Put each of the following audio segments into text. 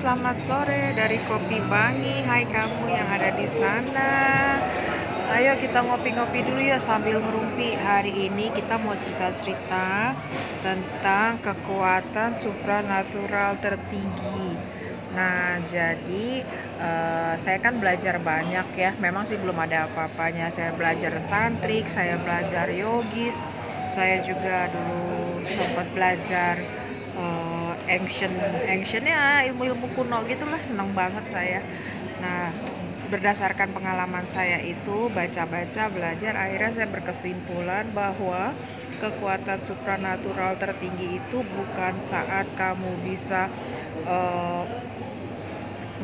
selamat sore dari Kopi Bangi. Hai kamu yang ada di sana. Ayo kita ngopi-ngopi dulu ya sambil ngerumpi. Hari ini kita mau cerita-cerita tentang kekuatan supranatural tertinggi. Nah, jadi saya kan belajar banyak ya. Memang sih belum ada apa-apanya. Saya belajar tantrik, saya belajar yogis, saya juga dulu sempat belajar ancient ya, ilmu-ilmu kuno gitulah, senang banget saya. Nah, berdasarkan pengalaman saya itu baca-baca, belajar, akhirnya saya berkesimpulan bahwa kekuatan supranatural tertinggi itu bukan saat kamu bisa uh,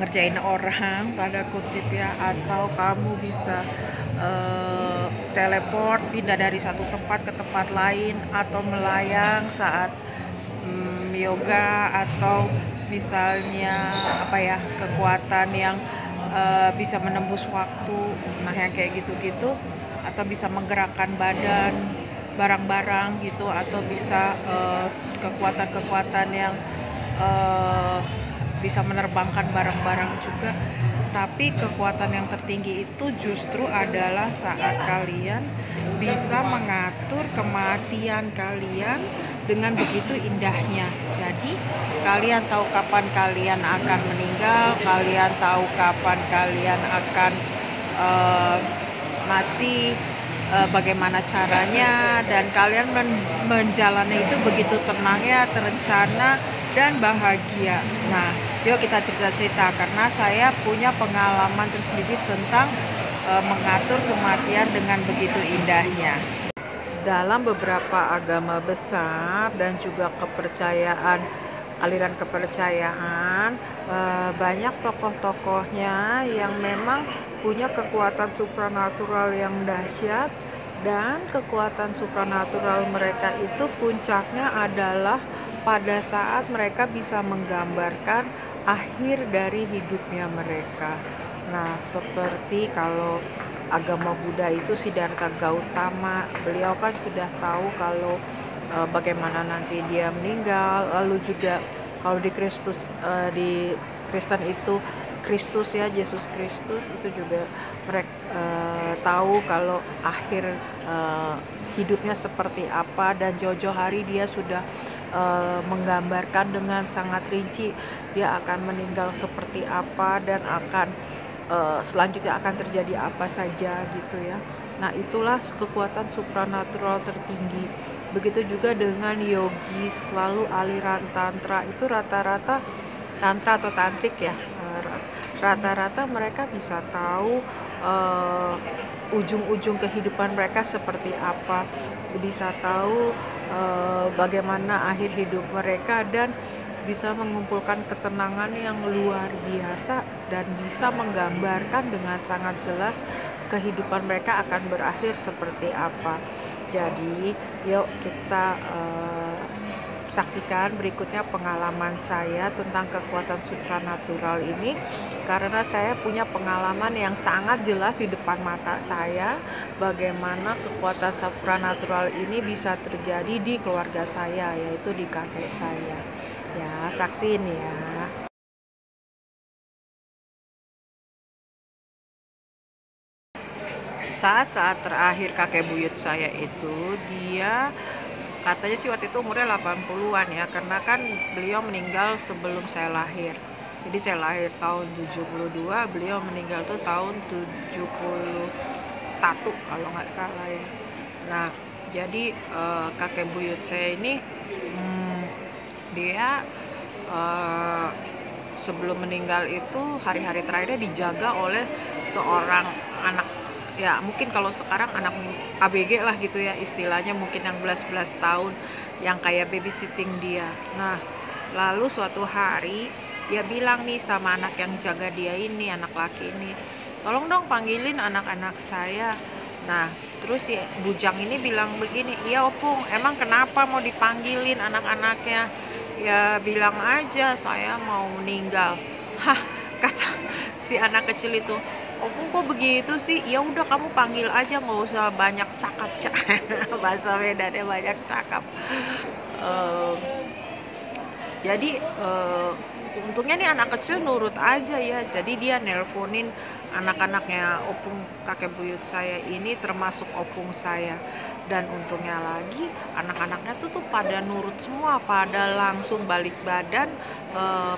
ngerjain orang pada kutip ya, atau kamu bisa teleport pindah dari satu tempat ke tempat lain, atau melayang saat yoga, atau misalnya apa ya, kekuatan yang bisa menembus waktu, nah yang kayak gitu-gitu, atau bisa menggerakkan badan, barang-barang gitu, atau bisa kekuatan-kekuatan yang bisa menerbangkan barang-barang juga. Tapi kekuatan yang tertinggi itu justru adalah saat kalian bisa mengatur kematian kalian dengan begitu indahnya. Jadi kalian tahu kapan kalian akan meninggal, kalian tahu kapan kalian akan mati, bagaimana caranya, dan kalian menjalani itu begitu tenangnya, terencana, dan bahagia. Nah, yuk kita cerita-cerita, karena saya punya pengalaman tersendiri tentang mengatur kematian dengan begitu indahnya. Dalam beberapa agama besar dan juga kepercayaan, aliran kepercayaan, banyak tokoh-tokohnya yang memang punya kekuatan supranatural yang dahsyat, dan kekuatan supranatural mereka itu puncaknya adalah pada saat mereka bisa menggambarkan akhir dari hidupnya mereka. Nah, seperti kalau agama Buddha itu Siddhartha Gautama, beliau kan sudah tahu kalau bagaimana nanti dia meninggal. Lalu juga kalau di di Kristen itu Kristus ya, Yesus Kristus itu juga mereka tahu kalau akhir hidupnya seperti apa, dan jauh-jauh hari dia sudah menggambarkan dengan sangat rinci dia akan meninggal seperti apa, dan akan selanjutnya akan terjadi apa saja gitu ya. Nah, itulah kekuatan supranatural tertinggi. Begitu juga dengan yogis, lalu aliran tantra itu rata-rata, tantra atau tantrik ya, rata-rata mereka bisa tahu ujung-ujung kehidupan mereka seperti apa, bisa tahu bagaimana akhir hidup mereka, dan bisa mengumpulkan ketenangan yang luar biasa, dan bisa menggambarkan dengan sangat jelas kehidupan mereka akan berakhir seperti apa. Jadi yuk kita saksikan berikutnya pengalaman saya tentang kekuatan supranatural ini, karena saya punya pengalaman yang sangat jelas di depan mata saya bagaimana kekuatan supranatural ini bisa terjadi di keluarga saya, yaitu di kakek saya. Ya, saksiin ya. Saat-saat terakhir kakek buyut saya itu, dia katanya sih waktu itu umurnya 80-an ya, karena kan beliau meninggal sebelum saya lahir. Jadi saya lahir tahun 72, beliau meninggal tuh tahun 71 kalau nggak salah ya. Nah, jadi kakek buyut saya ini dia sebelum meninggal itu hari-hari terakhirnya dijaga oleh seorang anak, ya mungkin kalau sekarang anak ABG lah gitu ya istilahnya, mungkin yang 11 tahun, yang kayak babysitting dia. Nah, lalu suatu hari dia bilang nih sama anak yang jaga dia ini, anak laki ini, tolong dong panggilin anak-anak saya. Nah, terus si bujang ini bilang begini, iya opung, emang kenapa mau dipanggilin anak-anaknya? Ya bilang aja saya mau meninggal. Hah, kata si anak kecil itu, opung kok begitu sih? Ya udah kamu panggil aja, nggak usah banyak cakap. Bahasa Medannya banyak cakap. Jadi untungnya nih anak kecil nurut aja ya, jadi dia nelponin anak-anaknya opung kakek buyut saya ini termasuk opung saya. Dan untungnya lagi anak-anaknya tuh pada nurut semua, pada langsung balik badan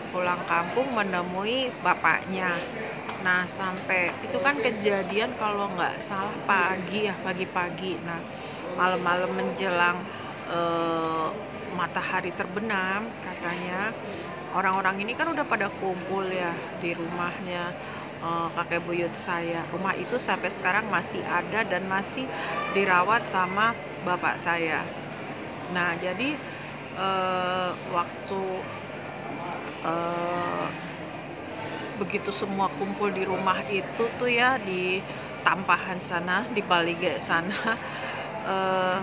pulang kampung menemui bapaknya. Nah sampai itu kan kejadian kalau nggak salah pagi ya, pagi-pagi. Nah malam-malam menjelang matahari terbenam katanya orang-orang ini kan udah pada kumpul ya di rumahnya kakek buyut saya. Rumah itu sampai sekarang masih ada dan masih dirawat sama bapak saya. Nah jadi waktu eh, begitu semua kumpul di rumah itu tuh ya, di Tampahan sana, di Balige sana, eh,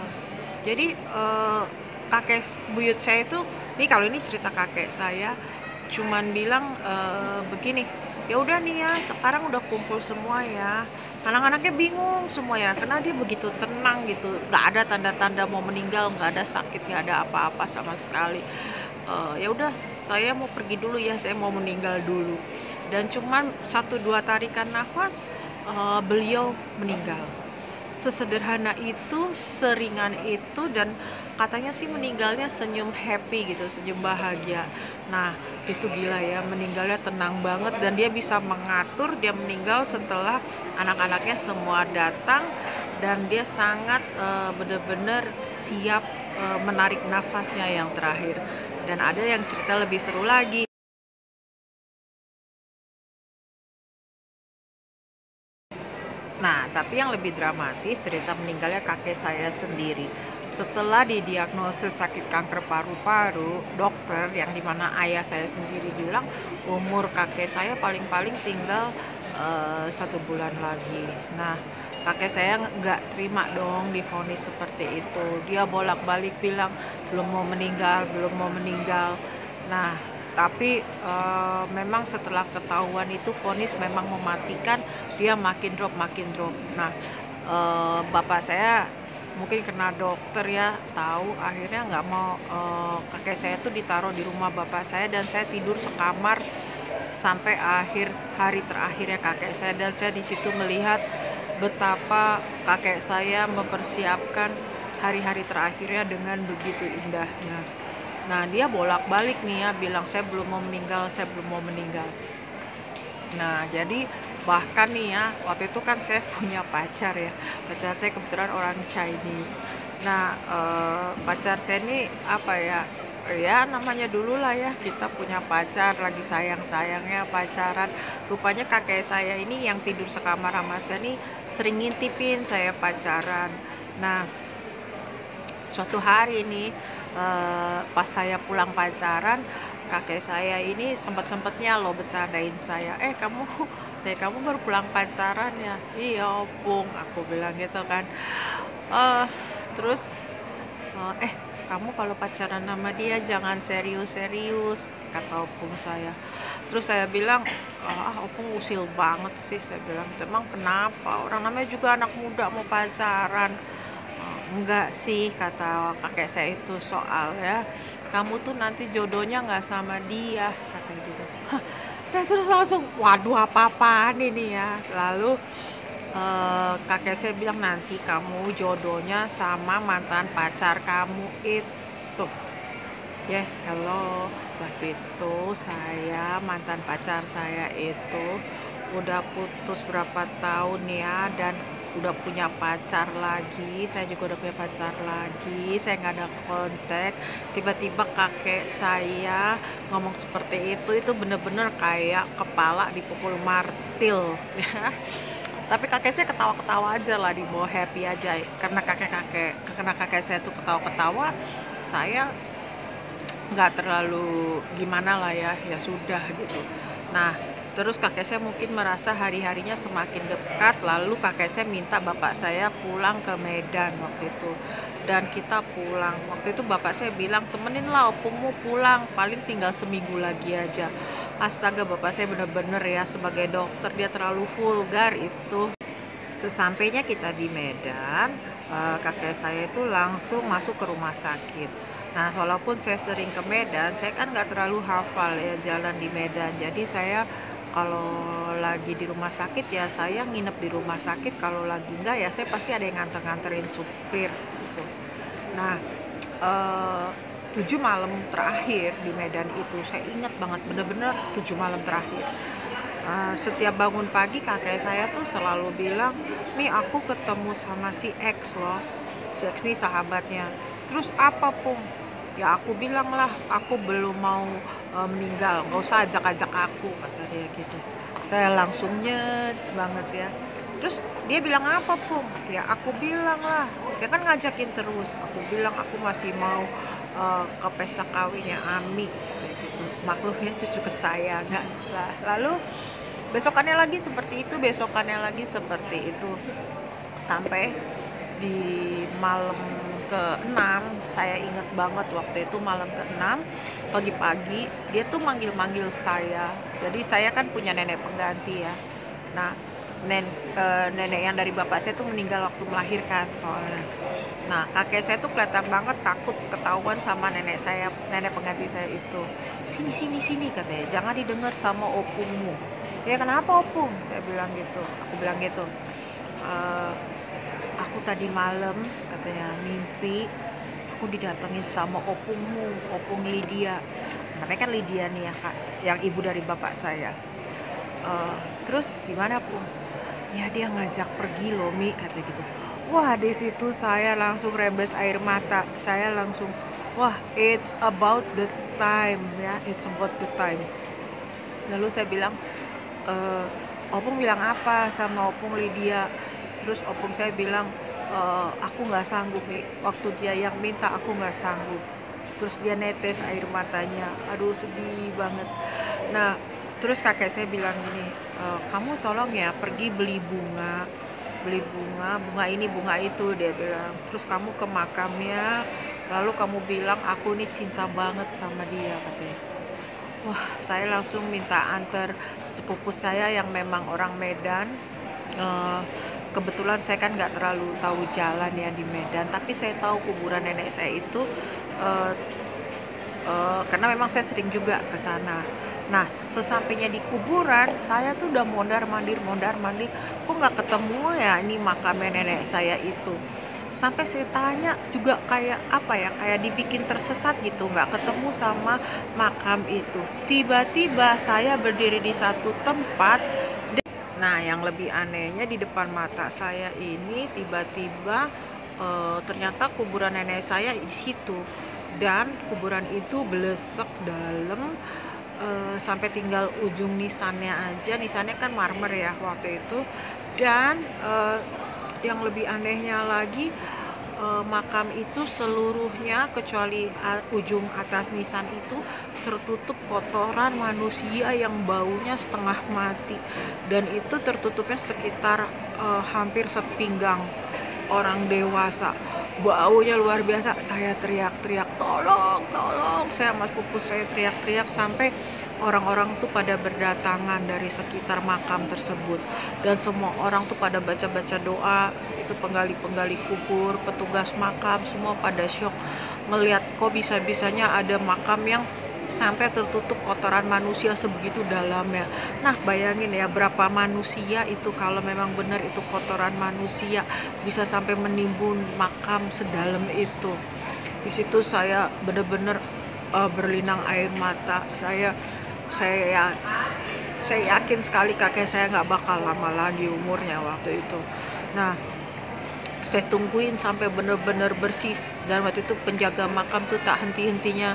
jadi kakek buyut saya itu, nih kalau ini cerita kakek saya, cuman bilang begini, ya udah nih ya sekarang udah kumpul semua ya. Anak-anaknya bingung semua ya, karena dia begitu tenang gitu, nggak ada tanda-tanda mau meninggal, nggak ada sakit, nggak ada apa-apa sama sekali. Ya udah saya mau pergi dulu ya, saya mau meninggal dulu. Dan cuman 1-2 tarikan nafas beliau meninggal. Sesederhana itu, seringan itu, dan katanya sih meninggalnya senyum happy gitu, senyum bahagia. Nah itu gila ya, meninggalnya tenang banget dan dia bisa mengatur. Dia meninggal setelah anak-anaknya semua datang dan dia sangat benar-benar siap menarik nafasnya yang terakhir. Dan ada yang cerita lebih seru lagi. Nah, tapi yang lebih dramatis cerita meninggalnya kakek saya sendiri. Setelah didiagnosis sakit kanker paru-paru, dokter yang dimana ayah saya sendiri bilang umur kakek saya paling-paling tinggal 1 bulan lagi. Nah, kakek saya nggak terima dong divonis seperti itu. Dia bolak-balik bilang belum mau meninggal, belum mau meninggal. Nah, tapi memang setelah ketahuan itu vonis memang mematikan, dia makin drop makin drop. Nah bapak saya mungkin kena dokter ya, tahu akhirnya nggak mau, kakek saya tuh ditaruh di rumah bapak saya dan saya tidur sekamar sampai akhir hari terakhirnya kakek saya. Dan saya di situ melihat betapa kakek saya mempersiapkan hari-hari terakhirnya dengan begitu indahnya. Nah dia bolak-balik nih ya bilang saya belum mau meninggal, saya belum mau meninggal. Nah, jadi bahkan nih ya, waktu itu kan saya punya pacar ya. Pacar saya kebetulan orang Chinese. Nah, pacar saya ini apa ya? Ya namanya dulu lah ya, kita punya pacar, lagi sayang-sayangnya pacaran. Rupanya kakek saya ini yang tidur sekamar sama saya nih sering ngintipin saya pacaran. Nah, suatu hari nih pas saya pulang pacaran, kakek saya ini sempat-sempatnya loh bercandain saya, kamu baru pulang pacaran ya? Iya opung, aku bilang gitu kan. eh Terus kamu kalau pacaran sama dia jangan serius-serius, kata opung saya. Terus saya bilang, opung usil banget sih, saya bilang, emang kenapa, orang namanya juga anak muda mau pacaran. Enggak sih, kata kakek saya itu, soalnya kamu tuh nanti jodohnya nggak sama dia, katanya gitu. Saya terus langsung, waduh apa-apaan ini ya. Lalu kakek saya bilang nanti kamu jodohnya sama mantan pacar kamu itu. Ya, hello. Waktu itu saya, mantan pacar saya itu udah putus berapa tahun ya, dan udah punya pacar lagi. Saya juga udah punya pacar lagi. Saya nggak ada kontak. Tiba-tiba kakek saya ngomong seperti itu bener-bener kayak kepala dipukul martil ya. Tapi kakek saya ketawa-ketawa aja lah, dibawa happy aja karena kakek saya tuh ketawa-ketawa. Saya nggak terlalu gimana lah ya, ya sudah gitu. Nah terus kakek saya mungkin merasa hari-harinya semakin dekat, lalu kakek saya minta bapak saya pulang ke Medan waktu itu. Dan kita pulang, waktu itu bapak saya bilang temenin lah opungmu pulang, paling tinggal seminggu lagi aja. Astaga, bapak saya bener-bener ya sebagai dokter dia terlalu vulgar itu. Sesampainya kita di Medan, kakek saya itu langsung masuk ke rumah sakit. Nah, walaupun saya sering ke Medan, saya kan nggak terlalu hafal ya jalan di Medan. Jadi saya kalau lagi di rumah sakit ya saya nginep di rumah sakit, kalau lagi enggak ya saya pasti ada yang nganter-nganterin supir gitu. Nah, eee, 7 malam terakhir di Medan itu saya ingat banget, bener-bener 7 malam terakhir. Setiap bangun pagi kakek saya tuh selalu bilang, "Nih aku ketemu sama si X loh." Si X nih sahabatnya. Terus, "Apa, Pung?" Ya aku bilang lah, "Aku belum mau, meninggal, nggak usah ajak-ajak aku," kata dia gitu. Saya langsung nyes banget ya. Terus dia bilang, "Apa, Pung?" Ya aku bilang lah, dia kan ngajakin terus. Aku bilang, "Aku masih mau, ke pesta kawinnya Ami," kayak gitu. Maklumnya cucu kesayangan. Lah lalu besokannya lagi seperti itu, besokannya lagi seperti itu. Sampai di malam ke-6, saya ingat banget waktu itu malam ke-6, pagi-pagi dia tuh manggil-manggil saya. Jadi saya kan punya nenek pengganti ya. Nah, nenek yang dari bapak saya tuh meninggal waktu melahirkan soalnya. Nah, kakek saya tuh kelihatan banget takut ketahuan sama nenek saya, nenek pengganti saya itu. "Sini sini sini," katanya, "jangan didengar sama opungmu." "Ya kenapa opung?" Saya bilang gitu. Aku bilang gitu. "Eh, aku tadi malam," katanya, "mimpi aku didatengin sama opungmu, opung Lydia." Namanya kan Lydia nih ya kak, yang ibu dari bapak saya. "Eh, terus gimana pung?" "Ya dia ngajak pergi loh Mi," kata gitu. Wah di situ saya langsung rembes air mata. Saya langsung, wah it's about the time ya, it's about the time. Lalu saya bilang, eee, "Opung bilang apa sama opung Lydia?" Terus opung saya bilang, "Aku nggak sanggup Mi, waktu dia yang minta aku nggak sanggup." Terus dia netes air matanya, aduh sedih banget. Nah, terus kakek saya bilang gini, "Kamu tolong ya pergi beli bunga, bunga ini, bunga itu," dia bilang. "Terus kamu ke makamnya, lalu kamu bilang aku nih cinta banget sama dia," katanya. Wah, saya langsung minta antar sepupu saya yang memang orang Medan. Eee, Kebetulan saya kan nggak terlalu tahu jalan ya di Medan, tapi saya tahu kuburan nenek saya itu, eee karena memang saya sering juga ke sana. Nah, sesampainya di kuburan, saya tuh udah mondar-mandir, kok nggak ketemu ya ini makamnya nenek saya itu. Sampai saya tanya juga kayak apa ya, kayak dibikin tersesat gitu, nggak ketemu sama makam itu. Tiba-tiba saya berdiri di satu tempat. Nah, yang lebih anehnya di depan mata saya ini tiba-tiba, ternyata kuburan nenek saya di situ, dan kuburan itu belesek dalam, sampai tinggal ujung nisannya aja. Nisannya kan marmer ya waktu itu, dan, yang lebih anehnya lagi, makam itu seluruhnya kecuali ujung atas nisan itu tertutup kotoran manusia yang baunya setengah mati, dan itu tertutupnya sekitar, hampir sepinggang orang dewasa. Baunya luar biasa, saya teriak-teriak, "Tolong tolong!" Saya sama sepupu saya teriak-teriak sampai orang-orang tuh pada berdatangan dari sekitar makam tersebut, dan semua orang tuh pada baca-baca doa. Itu penggali-penggali kubur, petugas makam, semua pada syok melihat kok bisa-bisanya ada makam yang sampai tertutup kotoran manusia sebegitu dalamnya. Nah, bayangin ya berapa manusia itu kalau memang benar itu kotoran manusia bisa sampai menimbun makam sedalam itu. Di situ saya benar-benar berlinang air mata. Saya ya saya yakin sekali kakek saya nggak bakal lama lagi umurnya waktu itu. Nah, saya tungguin sampai benar-benar bersih, dan waktu itu penjaga makam tuh tak henti-hentinya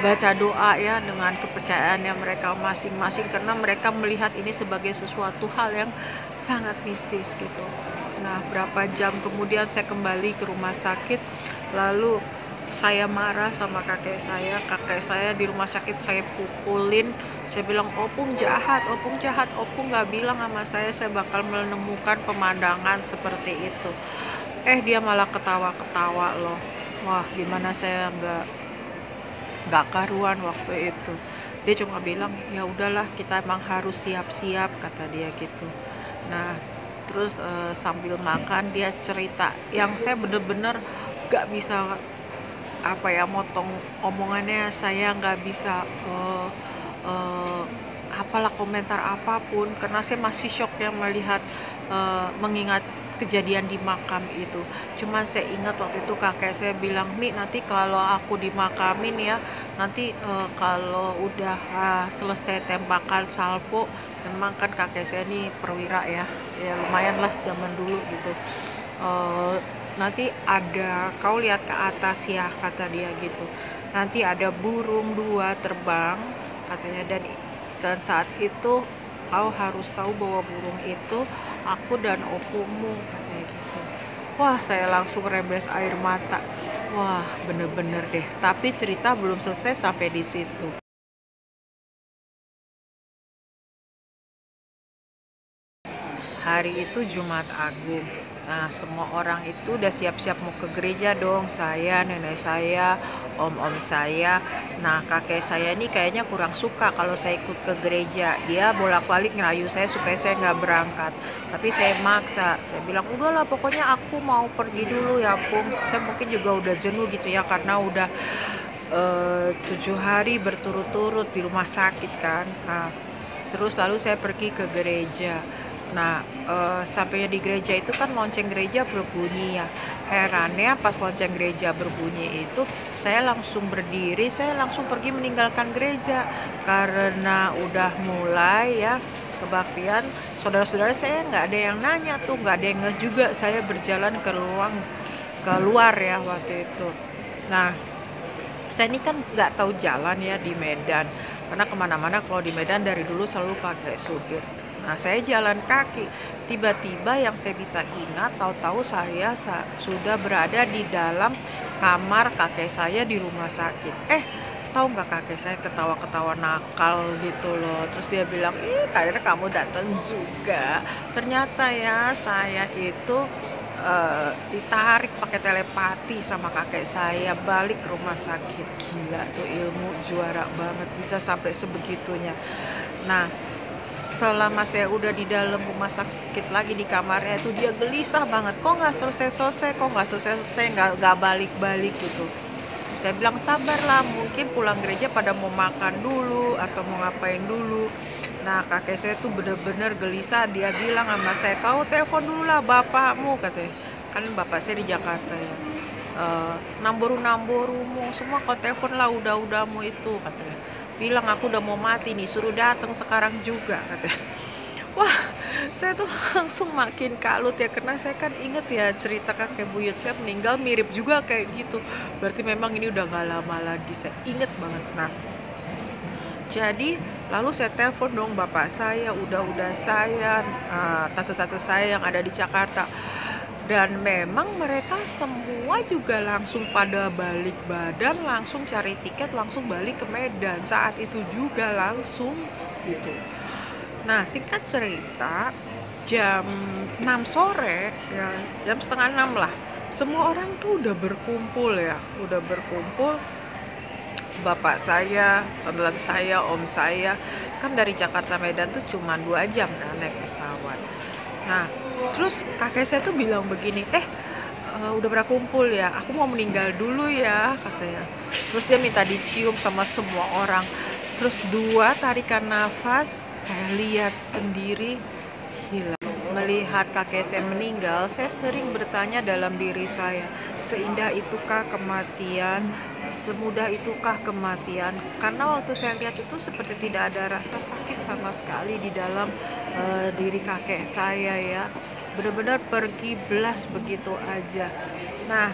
baca doa ya dengan kepercayaannya mereka masing-masing, karena mereka melihat ini sebagai sesuatu hal yang sangat mistis gitu. Nah, berapa jam kemudian saya kembali ke rumah sakit, lalu saya marah sama kakek saya di rumah sakit saya pukulin, saya bilang, opung jahat, Opung nggak bilang sama saya bakal menemukan pemandangan seperti itu." Dia malah ketawa-ketawa loh. Wah, gimana saya nggak karuan waktu itu. Dia cuma bilang, "Ya udahlah, kita emang harus siap-siap," kata dia gitu. Nah, Terus sambil makan dia cerita yang saya bener-bener gak bisa apa ya motong omongannya, saya nggak bisa eh, apalah komentar apapun karena saya masih shock ya melihat mengingat kejadian di makam itu. Cuman saya ingat waktu itu kakek saya bilang, "Mi, nanti kalau aku dimakamin ya, nanti kalau udah selesai tembakan salvo." Memang kan kakek saya ini perwira ya, ya lumayan lah zaman dulu gitu. Eh, Nanti ada, kau lihat ke atas ya, kata dia gitu. Nanti ada burung dua terbang katanya, dan saat itu kau harus tahu bahwa burung itu aku dan opumu, katanya gitu. Wah, saya langsung rembes air mata. Wah, bener-bener deh. Tapi cerita belum selesai sampai di situ. Hari itu Jumat Agung. Nah, semua orang itu udah siap-siap mau ke gereja dong. Saya, nenek saya, om-om saya. Nah, kakek saya ini kayaknya kurang suka kalau saya ikut ke gereja. Dia bolak-balik ngerayu saya supaya saya nggak berangkat. Tapi saya maksa. Saya bilang, udahlah pokoknya aku mau pergi dulu ya, Pung. Saya mungkin juga udah jenuh gitu ya, karena udah 7 hari berturut-turut di rumah sakit kan. Nah, terus lalu saya pergi ke gereja. Nah, sampainya di gereja itu kan lonceng gereja berbunyi ya. Herannya pas lonceng gereja berbunyi itu, saya langsung berdiri, saya langsung pergi meninggalkan gereja. Karena udah mulai ya kebaktian, saudara-saudara saya nggak ada yang nanya tuh, nggak ada yang ngeh juga saya berjalan keluar ya waktu itu. Nah, saya ini kan nggak tahu jalan ya di Medan, karena kemana-mana kalau di Medan dari dulu selalu pakai supir. Nah, saya jalan kaki, tiba-tiba yang saya bisa ingat, tahu-tahu saya sudah berada di dalam kamar kakek saya di rumah sakit. Tahu nggak, kakek saya ketawa-ketawa nakal gitu loh. Terus dia bilang, ih, kayaknya kamu datang juga. Ternyata ya saya itu ditarik pakai telepati sama kakek saya balik ke rumah sakit. Gila tuh, ilmu juara banget, bisa sampai sebegitunya. Nah, selama saya udah di dalam rumah sakit lagi di kamarnya itu, dia gelisah banget, kok nggak selesai-selesai, nggak balik-balik gitu. Saya bilang sabarlah, mungkin pulang gereja pada mau makan dulu atau mau ngapain dulu. Nah, kakek saya tuh bener-bener gelisah. Dia bilang sama saya, kau telepon dulu lah bapakmu, katanya. Kan bapak saya di Jakarta ya. Namboru-namborumu semua kau telepon lah, udah-udahmu itu, katanya. Bilang aku udah mau mati nih, suruh datang sekarang juga, katanya. Wah, saya tuh langsung makin kalut ya, karena saya kan inget ya cerita kakek buyut saya meninggal mirip juga kayak gitu. Berarti memang ini udah gak lama lagi, saya inget banget. Nah, jadi lalu saya telepon dong bapak saya, udah saya, tante-tante saya yang ada di Jakarta. Dan memang mereka semua juga langsung pada balik badan, langsung cari tiket, langsung balik ke Medan. Saat itu juga langsung gitu. Nah, singkat cerita, jam 6 sore, ya, jam setengah 6 lah, semua orang tuh udah berkumpul ya, bapak saya, tante saya, om saya, kan dari Jakarta Medan tuh cuma 2 jam kan naik pesawat. Nah, terus kakek saya tuh bilang begini, udah pada kumpul ya, aku mau meninggal dulu ya, katanya. Terus dia minta dicium sama semua orang. Terus 2 tarikan nafas, saya lihat sendiri, hilang. Melihat kakek saya meninggal, saya sering bertanya dalam diri saya, seindah itukah kematian, semudah itukah kematian? Karena waktu saya lihat itu seperti tidak ada rasa sakit sama sekali di dalam diri kakek saya ya. Benar-benar pergi belas begitu aja. Nah,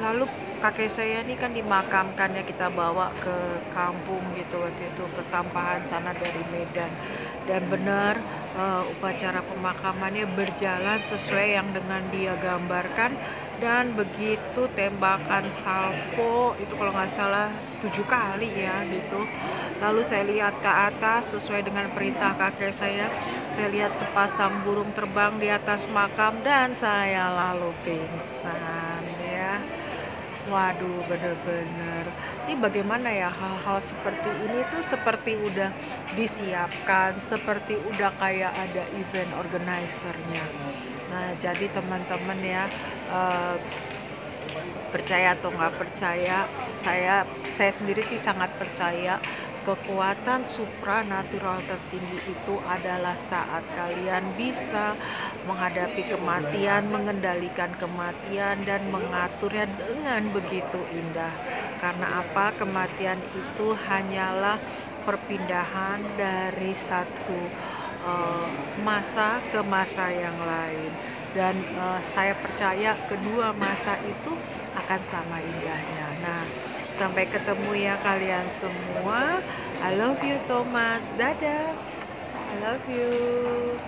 lalu kakek saya ini kan dimakamkan ya, kita bawa ke kampung gitu waktu itu, ke Tampahan sana dari Medan. Dan benar upacara pemakamannya berjalan sesuai yang dengan dia gambarkan. Dan begitu tembakan salvo itu kalau nggak salah 7 kali ya gitu. Lalu saya lihat ke atas sesuai dengan perintah kakek saya lihat sepasang burung terbang di atas makam dan saya lalu pingsan ya. Waduh, bener-bener. Ini bagaimana ya hal-hal seperti ini tuh seperti udah disiapkan, seperti udah kayak ada event organizer-nya. Nah, jadi teman-teman ya, eee, percaya atau nggak percaya, saya sendiri sih sangat percaya kekuatan supranatural tertinggi itu adalah saat kalian bisa menghadapi kematian, mengendalikan kematian, dan mengaturnya dengan begitu indah. Karena apa? Kematian itu hanyalah perpindahan dari satu masa ke masa yang lain. Dan saya percaya kedua masa itu akan sama indahnya. Nah, sampai ketemu ya kalian semua. I love you so much. Dadah. I love you.